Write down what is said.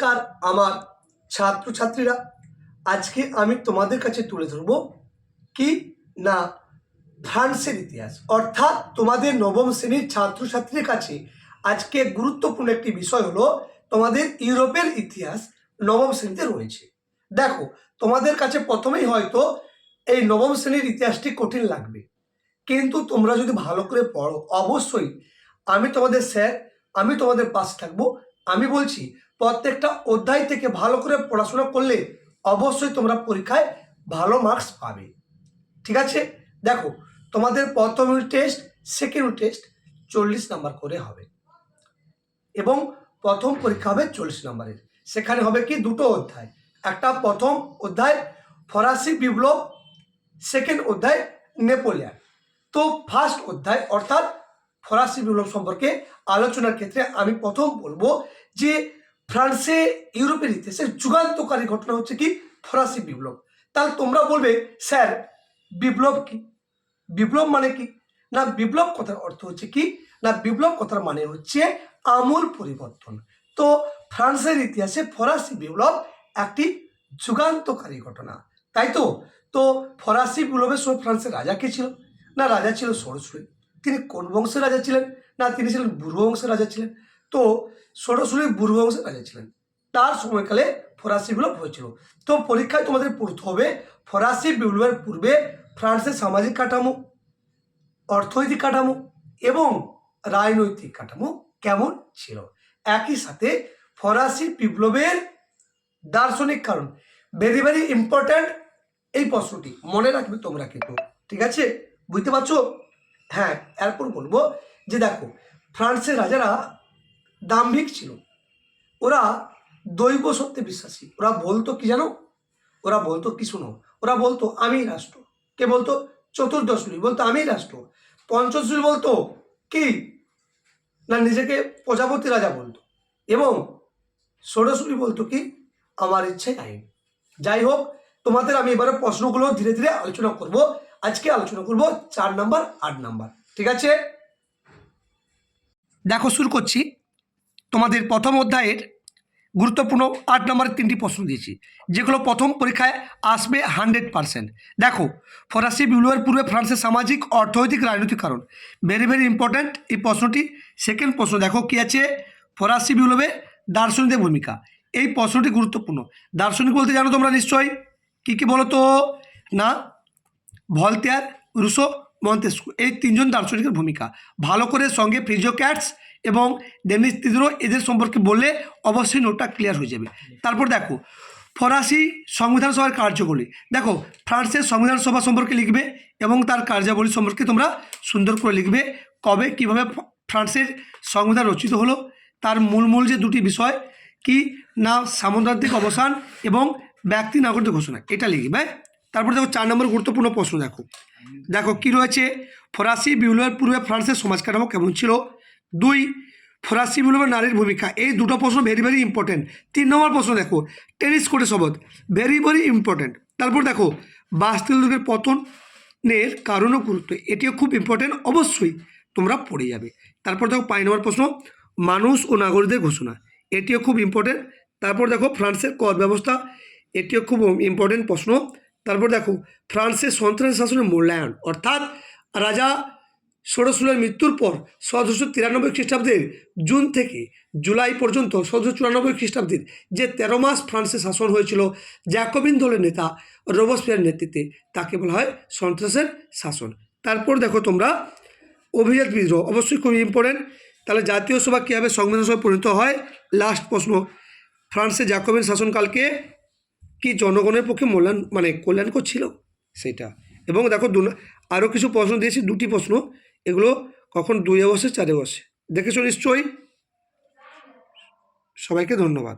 নমস্কার আমার ছাত্রছাত্রীরা, আজকে আমি তোমাদের কাছে তুলে ধরব কি না ফ্রান্সের ইতিহাস, অর্থাৎ তোমাদের নবম শ্রেণীর ছাত্রছাত্রীর কাছে আজকে গুরুত্বপূর্ণ একটি বিষয় হলো তোমাদের ইউরোপের ইতিহাস নবম শ্রেণীতে রয়েছে। দেখো, তোমাদের কাছে প্রথমেই হয়তো এই নবম শ্রেণীর ইতিহাসটি কঠিন লাগবে, কিন্তু তোমরা যদি ভালো করে পড়ো অবশ্যই আমি তোমাদের স্যার, আমি তোমাদের পাশে থাকবো। আমি বলছি প্রত্যেকটা অধ্যায় থেকে ভালো করে পড়াশোনা করলে অবশ্যই তোমরা পরীক্ষায় ভালো মার্কস পাবে। ঠিক আছে, দেখো তোমাদের প্রথম unit test, second unit test 40 number করে হবে এবং প্রথম পরীক্ষা হবে 40 নাম্বারের। সেখানে হবে কি দুটো অধ্যায়, একটা প্রথম অধ্যায় ফরাসি বিপ্লব, সেকেন্ড অধ্যায় নেপোলিয়ন। তো ফার্স্ট অধ্যায় অর্থাৎ ফরাসি বিপ্লব সম্পর্কে আলোচনার ক্ষেত্রে আমি প্রথম বলবো যে ফ্রান্সে ইউরোপের ইতিহাসে যুগান্তকারী ঘটনা হচ্ছে কি ফরাসি বিপ্লব। তাহলে তোমরা বলবে স্যার বিপ্লব কি, বিপ্লব মানে কি? না, বিপ্লব কথার অর্থ হচ্ছে কি না, বিপ্লব কথার মানে হচ্ছে আমূল পরিবর্তন। তো ফ্রান্সের ইতিহাসে ফরাসি বিপ্লব একটি যুগান্তকারী ঘটনা, তাই তো। তো ফরাসি বিপ্লবের সময় ফ্রান্সের রাজা কে ছিল? না, রাজা ছিল ষোড়শী। তিনি কোন বংশের রাজা ছিলেন? না, তিনি ছিলেন বুর্ব বংশের রাজা ছিলেন। তো ষোড়শী বুর্ব বংশের রাজা ছিলেন, তার সময়কালে ফরাসি বিপ্লব হয়েছিল। তো পরীক্ষায় তোমাদের পড়তে হবে ফরাসি বিপ্লবের পূর্বে ফ্রান্সের সামাজিক কাঠামো, অর্থনৈতিক কাঠামো এবং রাজনৈতিক কাঠামো কেমন ছিল। একই সাথে ফরাসি বিপ্লবের দার্শনিক কারণ, ভেরি ভেরি ইম্পর্ট্যান্ট এই প্রশ্নটি মনে রাখবে তোমরা কিন্তু। ঠিক আছে, বুঝতে পারছো? হ্যাঁ, এরপর বলবো যে দেখো ফ্রান্সের রাজারা দাম্ভিক ছিল, ওরা দৈব সত্যে বিশ্বাসী। ওরা বলতো কি জানো? ওরা বলতো কি শোনো, ওরা বলতো আমি রাষ্ট্র। কে বলতো? চতুর্দশলী বলতো আমি রাষ্ট্র। পঞ্চশলী বলতো কি না নিজেকে প্রজাপতি রাজা বলতো, এবং ষোড়শলী বলতো কি আমার ইচ্ছাই আইন। যাই হোক, তোমাদের আমি এবারে প্রশ্নগুলো ধীরে ধীরে আলোচনা করব। আজকে আলোচনা করব 4 নাম্বার 8 নাম্বার। ঠিক আছে, দেখো শুরু করছি। তোমাদের প্রথম অধ্যায়ের গুরুত্বপূর্ণ 8 নম্বরের 3টি প্রশ্ন দিয়েছি, যেগুলো প্রথম পরীক্ষায় আসবে 100%। দেখো, ফরাসি বিপ্লবের পূর্বে ফ্রান্সের সামাজিক, অর্থনৈতিক, রাজনৈতিক কারণ, ভেরি ভেরি ইম্পর্ট্যান্ট এই প্রশ্নটি। সেকেন্ড প্রশ্ন দেখো কি আছে, ফরাসি বিপ্লবে দার্শনিকদের ভূমিকা। এই প্রশ্নটি গুরুত্বপূর্ণ। দার্শনিক বলতে জানো তোমরা নিশ্চয়ই, কি বলো তো? না, ভলতেয়ার, রুসো, মন্তেস্কু, এই 3জন দার্শনিকের ভূমিকা ভালো করে সঙ্গে ফ্রিজোক্যাটস এবং ডেনিস দিদিরও এদের সম্পর্কে বললে অবশ্যই নোটটা ক্লিয়ার হয়ে যাবে। তারপর দেখো ফরাসি সংবিধান সভার কার্যবলী। দেখো ফ্রান্সের সংবিধান সভা সম্পর্কে লিখবে এবং তার কার্যাবলী সম্পর্কে তোমরা সুন্দর করে লিখবে। কবে কিভাবে ফ্রান্সের সংবিধান রচিত হলো, তার মূল যে দুটি বিষয় কি না সামন্ততান্ত্রিক অবসান এবং ব্যক্তি নাগরিক ঘোষণা, এটা লিখবে। তারপর দেখো 4 নম্বর গুরুত্বপূর্ণ প্রশ্ন। দেখো কি রয়েছে, ফরাসি বিপ্লবের পূর্বে ফ্রান্সের সমাজ কাঠামো কেমন ছিল। 2, ফরাসি বিপ্লবে নারীর ভূমিকা। এই দুটো প্রশ্ন ভেরি ভেরি ইম্পর্টেন্ট। 3 নম্বর প্রশ্ন দেখো টেনিস কোর্টে শপথ, ভেরি ভেরি ইম্পর্টেন্ট। তারপর দেখো বাস্তিল দুর্গের পতনের কারণ ও গুরুত্ব, এটিও খুব ইম্পর্টেন্ট, অবশ্যই তোমরা পড়ে যাবে। তারপর দেখো 5 নম্বর প্রশ্ন মানুষ ও নাগরিকদের ঘোষণা, এটিও খুব ইম্পর্টেন্ট। তারপর দেখো ফ্রান্সের কর ব্যবস্থা, এটিও খুব ইম্পর্টেন্ট প্রশ্ন। তারপর দেখো ফ্রান্সের সন্ত্রাসী শাসনের মূল্যায়ন, অর্থাৎ রাজা ষোড়শীলের মৃত্যুর পর 1793 খ্রিস্টাব্দের জুন থেকে জুলাই পর্যন্ত 1794 খ্রিস্টাব্দের যে 13 মাস ফ্রান্সের শাসন হয়েছিল জ্যাকোবিন দলের নেতা রোবসপিয়ারের নেতৃত্বে, তাকে বলা হয় সন্ত্রাসের শাসন। তারপর দেখো তোমরা অভিজাত বিদ্রোহ, অবশ্যই খুব ইম্পর্টেন্ট। তাহলে জাতীয় সভা কীভাবে সংবিধান সভায় পরিণত হয়। লাস্ট প্রশ্ন ফ্রান্সের জ্যাকোবিন শাসনকালকে কি জনগণের পক্ষে কল্যাণকর ছিল সেটা। এবং দেখো আরও কিছু প্রশ্ন দিয়েছি, 2টি প্রশ্ন, এগুলো কখন 2-এ বসে 4-এ বসে, দেখেছো নিশ্চয়ই। সবাইকে ধন্যবাদ।